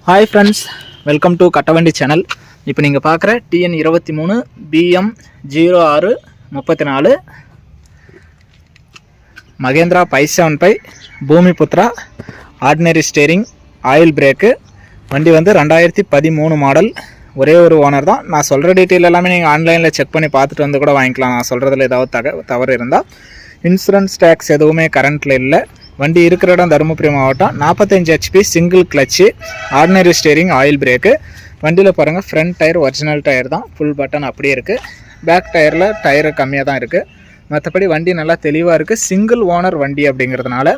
Hi friends, welcome to Kattavandi channel. இப்போ நீங்கள் பார்க்குற TN 23 BM 0634 Mahindra 575 Bhoomiputra ordinary steering oil brake வண்டி வந்து 2013 மாடல். ஒரே ஒரு ஓனர் தான். நான் சொல்கிற டீட்டெயில் எல்லாமே நீங்கள் ஆன்லைனில் செக் பண்ணி பார்த்துட்டு வந்து கூட வாங்கிக்கலாம். நான் சொல்கிறதுல ஏதாவது தவறு இருந்தால். இன்சூரன்ஸ் டேக்ஸ் எதுவுமே கரண்ட்டில் இல்லை. வண்டி இருக்கிற இடம் தருமபுரி மாவட்டம். 45 HP single clutch, ordinary steering, oil brake. வண்டியில் பாருங்கள், ஃப்ரண்ட் டயர் ஒரிஜினல் டயர் தான், ஃபுல் பட்டன் அப்படியே இருக்குது. பேக் டயரில் டயரு கம்மியாக தான் இருக்குது. மற்றபடி வண்டி நல்லா தெளிவாக இருக்குது. சிங்கிள் ஓனர் வண்டி அப்படிங்கிறதுனால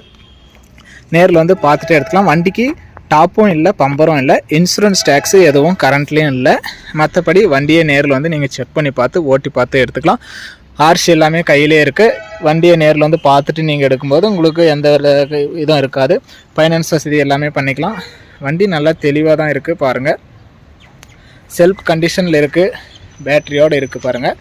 நேரில் வந்து பார்த்துட்டு எடுத்துக்கலாம். வண்டிக்கு டாப்பும் இல்லை, பம்பரும் இல்லை, இன்சூரன்ஸ் டேக்ஸு எதுவும் கரண்ட்லேயும் இல்லை. மற்றபடி வண்டியை நேரில் வந்து நீங்கள் செக் பண்ணி பார்த்து ஓட்டி பார்த்து எடுத்துக்கலாம். ஆர்சி எல்லாமே கையிலே இருக்குது. வண்டியை நேரில் வந்து பார்த்துட்டு நீங்கள் எடுக்கும்போது உங்களுக்கு எந்த இதுவும் இருக்காது. ஃபைனான்ஸ் வசதி எல்லாமே பண்ணிக்கலாம். வண்டி நல்லா தெளிவாக தான் இருக்குது பாருங்கள். செல்ஃப் கண்டிஷனில் இருக்குது, பேட்டரியோடு இருக்குது பாருங்கள்.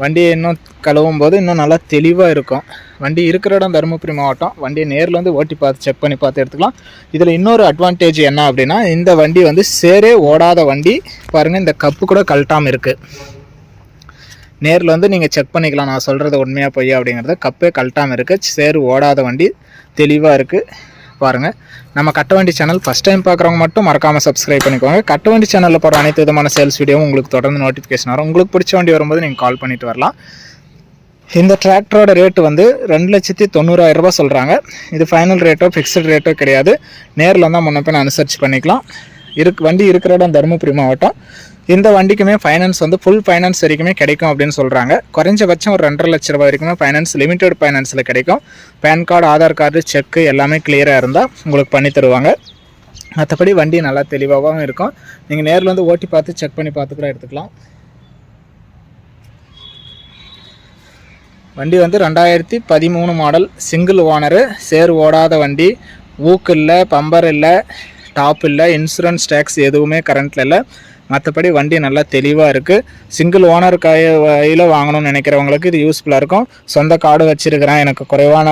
வண்டியை இன்னும் கழுவும் போது இன்னும் நல்லா தெளிவாக இருக்கும். வண்டி இருக்கிற இடம் தருமபுரி மாவட்டம். வண்டியை நேரில் வந்து ஓட்டி பார்த்து செக் பண்ணி பார்த்து எடுத்துக்கலாம். இதில் இன்னொரு அட்வான்டேஜ் என்ன அப்படின்னா, இந்த வண்டி வந்து சேரே ஓடாத வண்டி பாருங்கள். இந்த கப்பு கூட கழட்டாமல் இருக்குது. நேரில் வந்து நீங்கள் செக் பண்ணிக்கலாம். நான் சொல்கிறது உண்மையாக பொய்யா அப்படிங்கிறத. கப்பே கழட்டாமல் இருக்குது. சேரு ஓடாத வண்டி, தெளிவாக இருக்குது பாருங்கள். நம்ம கட்டவண்டி சேனல் ஃபஸ்ட் டைம் பார்க்குறவங்க மட்டும் மறக்காமல் சப்ஸ்கிரைப் பண்ணிக்கோங்க. கட்டவண்டி சேனலில் போகிற அனைத்து விதமான சேல்ஸ் வீடியோவும் உங்களுக்கு தொடர்ந்து நோட்டிஃபிகேஷன் வரும். உங்களுக்கு பிடிச்ச வண்டி வரும்போது நீங்கள் கால் பண்ணிவிட்டு வரலாம். இந்த டிராக்டரோட ரேட்டு வந்து 2,90,000 ரூபா சொல்கிறாங்க. இது ஃபைனல் ரேட்டோ ஃபிக்ஸ்டு ரேட்டோ கிடையாது. நேரில் வந்தால் முன்ன பின்ன அனுசரித்து பண்ணிக்கலாம். வண்டி இருக்கிற இடம் தருமபுரி மாவட்டம். இந்த வண்டிக்குமே ஃபைனான்ஸ் வந்து ஃபுல் ஃபைனான்ஸ் வரைக்குமே கிடைக்கும் அப்படின்னு சொல்கிறாங்க. குறைஞ்சபட்சம் ஒரு 2.5 லட்ச ரூபாய் வரைக்குமே ஃபைனான்ஸ் லிமிடெட் ஃபைனான்ஸில் கிடைக்கும். பேன் கார்டு, ஆதார் கார்டு, செக்கு எல்லாமே கிளியராக இருந்தால் உங்களுக்கு பண்ணி தருவாங்க. மற்றபடி வண்டி நல்லா தெளிவாகவும் இருக்கும். நீங்கள் நேரில் வந்து ஓட்டி பார்த்து செக் பண்ணி பார்த்து கூட எடுத்துக்கலாம். வண்டி வந்து 2013 மாடல், சிங்கிள் ஓனரு, சேர் ஓடாத வண்டி, ஊக்கு இல்லை, பம்பர் இல்லை, டாப் இல்லை, இன்சூரன்ஸ் டேக்ஸ் எதுவுமே கரண்ட்டில் இல்லை. மற்றபடி வண்டி நல்லா தெளிவாக இருக்குது. சிங்கிள் ஓனர் கையில் வாங்கணும்னு நினைக்கிறவங்களுக்கு இது யூஸ்ஃபுல்லாக இருக்கும். சொந்த கார்டு வச்சுருக்கிறேன், எனக்கு குறைவான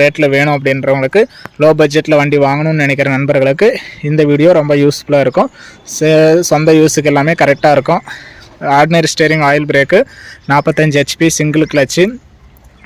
ரேட்டில் வேணும் அப்படின்றவங்களுக்கு, லோ பட்ஜெட்டில் வண்டி வாங்கணும்னு நினைக்கிற நண்பர்களுக்கு இந்த வீடியோ ரொம்ப யூஸ்ஃபுல்லாக இருக்கும். சொந்த யூஸுக்கு எல்லாமே கரெக்டாக இருக்கும். Ordinary steering, oil brake, 45 HP single clutch,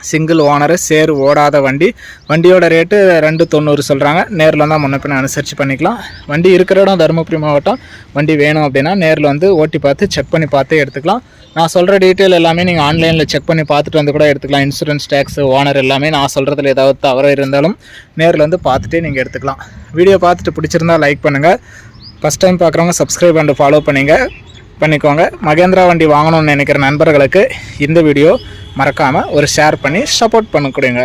single owner, சேர் ஓடாத வண்டி. வண்டியோட ரேட்டு 2,90 சொல்கிறாங்க. நேரில் வந்தால் முன்ன பின்ன அனுசரித்து பண்ணிக்கலாம். வண்டி இருக்கிற இடம் தருமபுரி மாவட்டம். வண்டி வேணும் அப்படின்னா நேரில் வந்து ஓட்டி பார்த்து செக் பண்ணி பார்த்து எடுத்துக்கலாம். நான் சொல்கிற டீட்டெயில் எல்லாமே நீங்கள் ஆன்லைனில் செக் பண்ணி பார்த்துட்டு வந்து கூட எடுத்துக்கலாம். இன்சூரன்ஸ் டேக்ஸ், ஓனர் எல்லாமே நான் சொல்கிறதுல ஏதாவது தவறு இருந்தாலும் நேரில் வந்து பார்த்துட்டே நீங்கள் எடுத்துக்கலாம். வீடியோ பார்த்துட்டு பிடிச்சிருந்தால் லைக் பண்ணுங்கள். ஃபஸ்ட் டைம் பார்க்குறவங்க சப்ஸ்கிரைப் அண்ட் ஃபாலோ பண்ணிக்கோங்க. மகேந்திரா வண்டி வாங்கணும்னு நினைக்கிற நண்பர்களுக்கு இந்த வீடியோ மறக்காமல் ஒரு ஷேர் பண்ணி சப்போர்ட் பண்ண கொடுங்க.